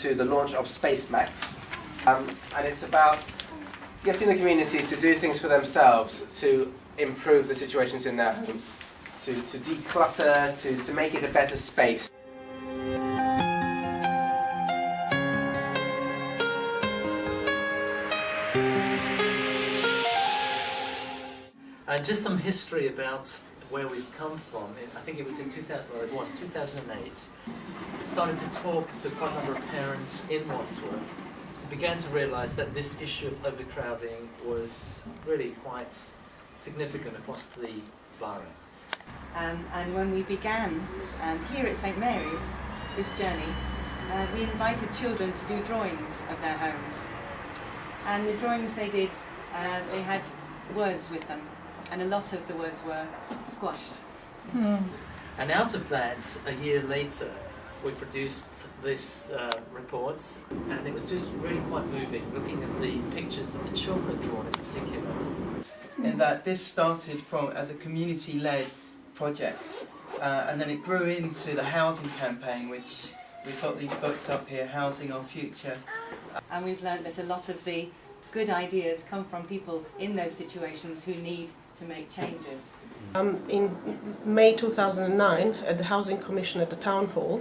to the launch of spacemax, and it's about getting the community to do things for themselves to improve the situations in their homes, to declutter, to make it a better space. And just some history about where we've come from. I think it was in 2008. I started to talk to quite a number of parents in Wandsworth and began to realise that this issue of overcrowding was really quite significant across the borough. And when we began here at St Mary's, this journey, we invited children to do drawings of their homes. And the drawings they did, they had words with them. And a lot of the words were squashed. And out of that, a year later, we produced this report, and it was just really quite moving, looking at the pictures that the children had drawn in particular. In that this started as a community-led project, and then it grew into the housing campaign, which we've got these books up here, Housing Our Future. And we've learned that a lot of the good ideas come from people in those situations who need to make changes. In May 2009, at the Housing Commission at the Town Hall,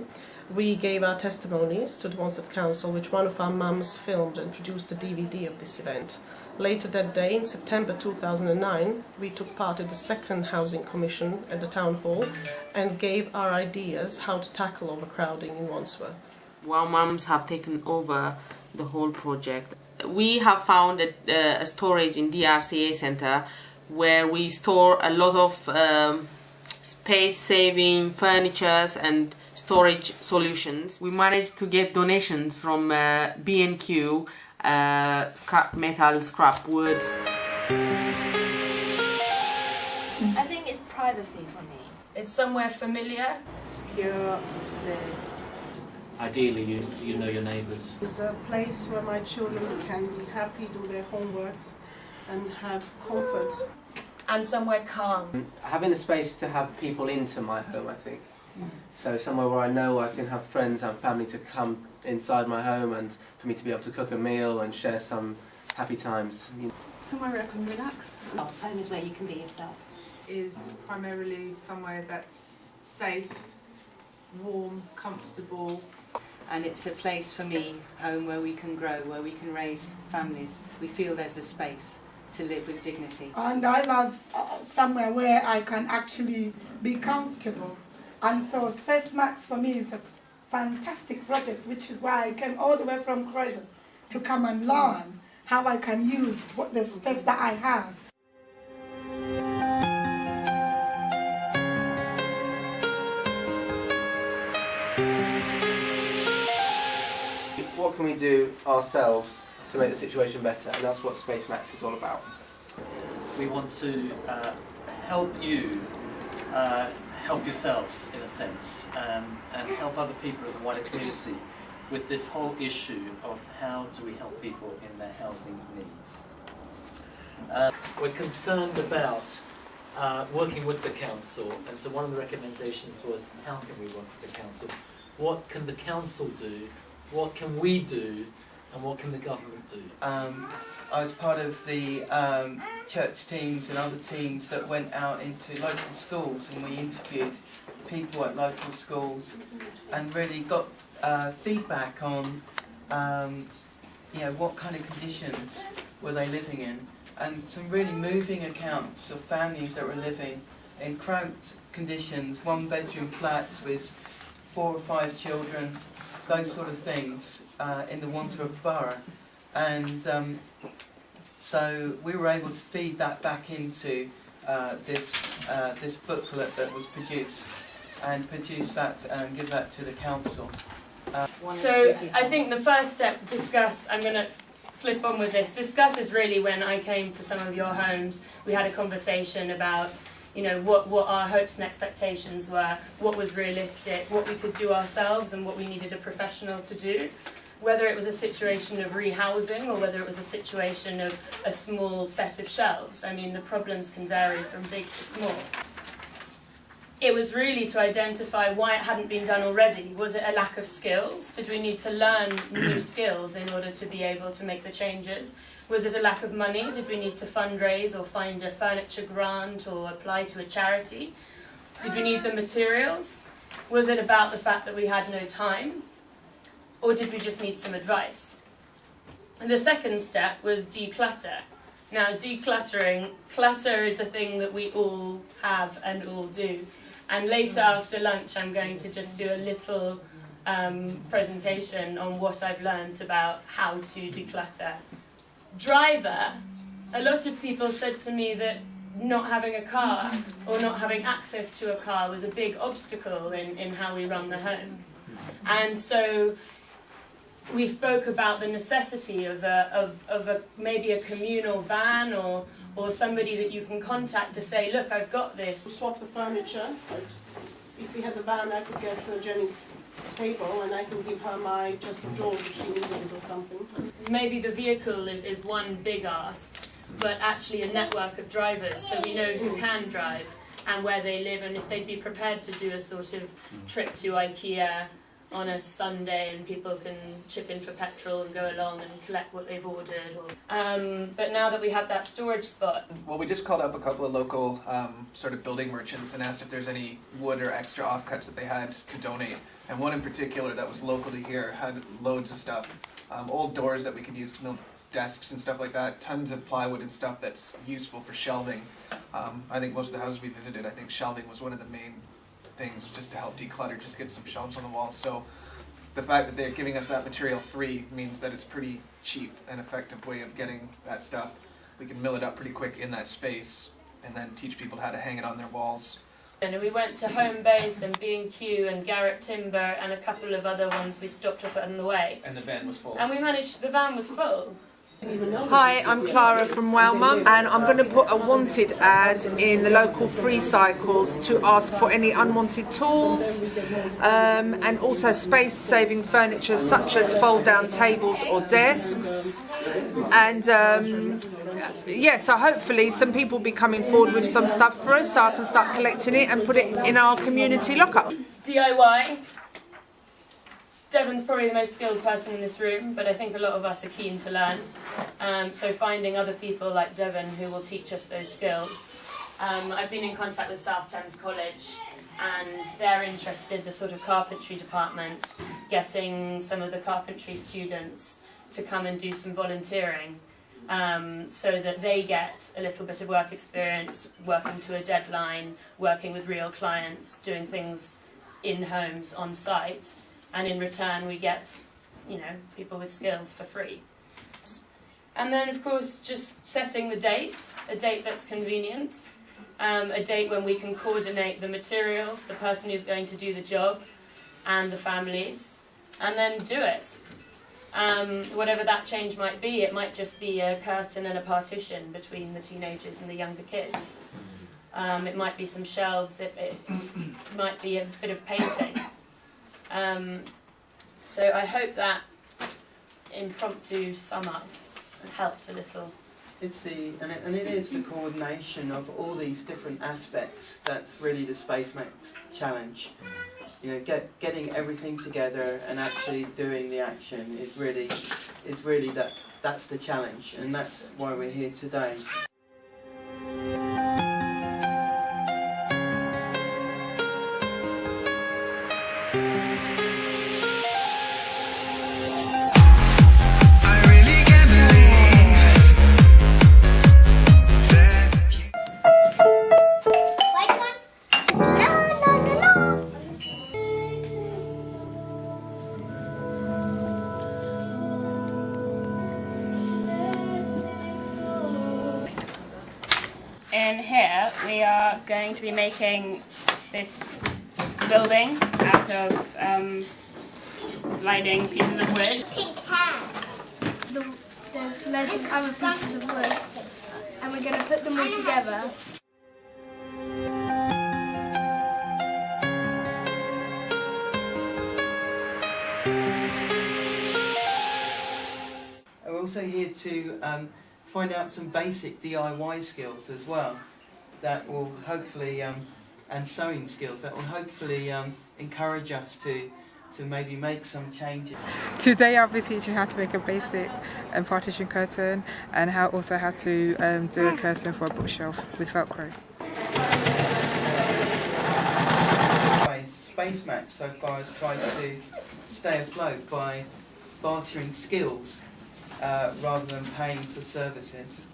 we gave our testimonies to the Wandsworth Council, which one of our mums filmed and produced a DVD of this event. Later that day, in September 2009, we took part in the second Housing Commission at the Town Hall and gave our ideas how to tackle overcrowding in Wandsworth. While mums have taken over the whole project, we have found a storage in DRCA Centre where we store a lot of space-saving furnitures and storage solutions. We managed to get donations from B&Q, scrap metal, scrap wood. I think it's privacy for me. It's somewhere familiar, Secure, safe. Ideally, you know your neighbours. It's a place where my children can be happy, do their homeworks and have comfort. and somewhere calm. Having a space to have people into my home, I think. So somewhere where I know I can have friends and family to come inside my home and for me to be able to cook a meal and share some happy times. Somewhere where I can relax. Home is where you can be yourself. Is primarily somewhere that's safe, warm, comfortable. And it's a place for me, home, where we can grow, where we can raise families. We feel there's a space to live with dignity. And I love somewhere where I can actually be comfortable. And so spacemax for me is a fantastic project, which is why I came all the way from Croydon to come and learn how I can use the space that I have. What can we do ourselves to make the situation better? And that's what spacemax is all about. We want to help you help yourselves, in a sense, and help other people in the wider community with this whole issue of how do we help people in their housing needs. We're concerned about working with the council, and so one of the recommendations was, how can we work with the council? What can the council do? What can we do? And what can the government do? I was part of the church teams and other teams that went out into local schools, and we interviewed people at local schools and really got feedback on what kind of conditions were they living in, and some really moving accounts of families that were living in cramped conditions, one-bedroom flats with 4 or 5 children, those sort of things in the Wandsworth Borough. And so we were able to feed that back into this booklet that was produced, and produce that and give that to the council. So I think the first step, discuss, I'm going to slip on with this, discuss is really when I came to some of your homes, we had a conversation about what our hopes and expectations were, what was realistic, what we could do ourselves and what we needed a professional to do. Whether it was a situation of rehousing or whether it was a situation of a small set of shelves. I mean, the problems can vary from big to small. it was really to identify why it hadn't been done already. Was it a lack of skills? Did we need to learn new skills in order to be able to make the changes? Was it a lack of money? Did we need to fundraise or find a furniture grant or apply to a charity? Did we need the materials? Was it about the fact that we had no time? Or did we just need some advice? And the second step was declutter. Now, decluttering, clutter is a thing that we all have and all do. And later after lunch, I'm going to just do a little presentation on what I've learned about how to declutter. Driver, a lot of people said to me that not having a car or not having access to a car was a big obstacle in how we run the home. And so we spoke about the necessity of maybe a communal van or somebody that you can contact to say, look, I've got this. Swap the furniture. If we had the van, I could get Jenny's table and I can give her my chest of drawers if she needed it or something. Maybe the vehicle is one big ask, but actually a network of drivers, so we know who can drive and where they live, and if they'd be prepared to do a sort of trip to IKEA on a Sunday and people can chip in for petrol and go along and collect what they've ordered. But now that we have that storage spot. Well, we just called up a couple of local sort of building merchants and asked if there's any wood or extra offcuts that they had to donate. And one in particular that was local to here had loads of stuff. Old doors that we could use to build desks and stuff like that, tons of plywood and stuff that's useful for shelving. I think most of the houses we visited, I think shelving was one of the main things just to help declutter, just get some shelves on the walls. So the fact that they're giving us that material free means that it's pretty cheap and effective way of getting that stuff. We can mill it up pretty quick in that space and then teach people how to hang it on their walls. And we went to Home Base and B&Q and Garrett Timber and a couple of other ones we stopped up on the way. And the van was full. And we managed, the van was full. Hi, I'm Clara from Wellmont, and I'm going to put a wanted ad in the local free cycles to ask for any unwanted tools and also space-saving furniture such as fold-down tables or desks. And yeah, so hopefully some people will be coming forward with some stuff for us so I can start collecting it and put it in our community lockup. DIY. Devon's probably the most skilled person in this room, but I think a lot of us are keen to learn. So finding other people like Devon who will teach us those skills. I've been in contact with South Thames College, and they're interested, the sort of carpentry department, getting some of the carpentry students to come and do some volunteering so that they get a little bit of work experience, working to a deadline, working with real clients, doing things in homes on site. And in return we get, you know, people with skills for free. And then of course just setting the date, a date that's convenient, a date when we can coordinate the materials, the person who's going to do the job, and the families, and then do it. Whatever that change might be, it might just be a curtain and a partition between the teenagers and the younger kids. It might be some shelves, it might be a bit of painting. So I hope that impromptu sum up helped a little. It's and it is the coordination of all these different aspects that's really the spacemax challenge. You know, getting everything together and actually doing the action is really that's the challenge, and that's why we're here today. In here we are going to be making this building out of sliding pieces of wood. There's loads of other pieces of wood and we're going to put them all together. We're also here to find out some basic DIY skills as well that will hopefully and sewing skills that will hopefully encourage us to maybe make some changes. Today I'll be teaching how to make a basic partition curtain and also how to do a curtain for a bookshelf with Velcro. Spacemax so far has tried to stay afloat by bartering skills rather than paying for services.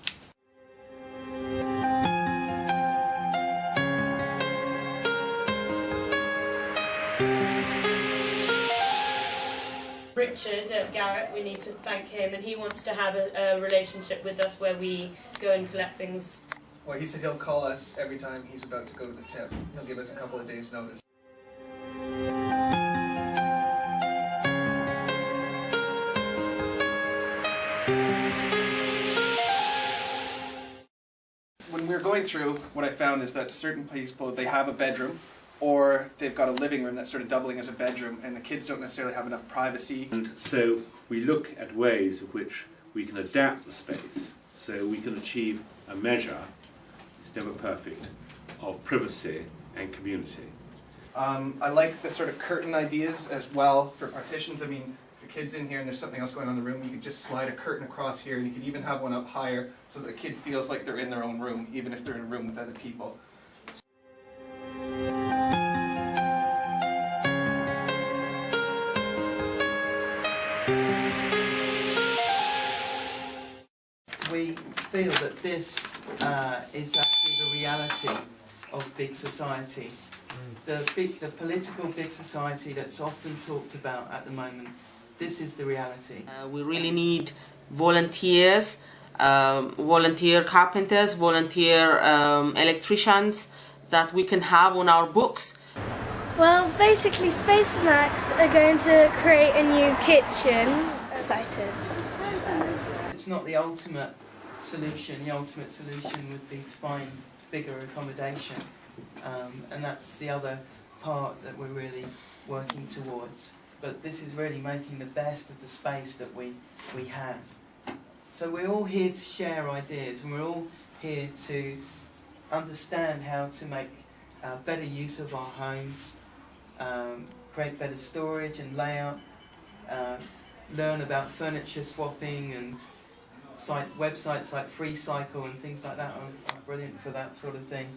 Richard at Garrett, we need to thank him, and he wants to have a relationship with us where we go and collect things. Well, he said he'll call us every time he's about to go to the tip. He'll give us a couple of days' notice. When we were going through, what I found is that certain people, they have a bedroom, or they've got a living room that's sort of doubling as a bedroom, and the kids don't necessarily have enough privacy. And so we look at ways in which we can adapt the space so we can achieve a measure, it's never perfect, of privacy and community. I like the sort of curtain ideas as well for partitions. I mean, if a kid's in here and there's something else going on in the room, you could just slide a curtain across here, and you could even have one up higher so that the kid feels like they're in their own room, even if they're in a room with other people. We feel that this is actually the reality of big society. The political big society that's often talked about at the moment, this is the reality. We really need volunteers, volunteer carpenters, volunteer electricians that we can have on our books. Well, basically spacemax are going to create a new kitchen. Excited. It's not the ultimate solution. The ultimate solution would be to find bigger accommodation, and that's the other part that we're really working towards. But this is really making the best of the space that we have. So we're all here to share ideas, and we're all here to understand how to make better use of our homes, create better storage and layout, learn about furniture swapping, and websites like FreeCycle and things like that are brilliant for that sort of thing.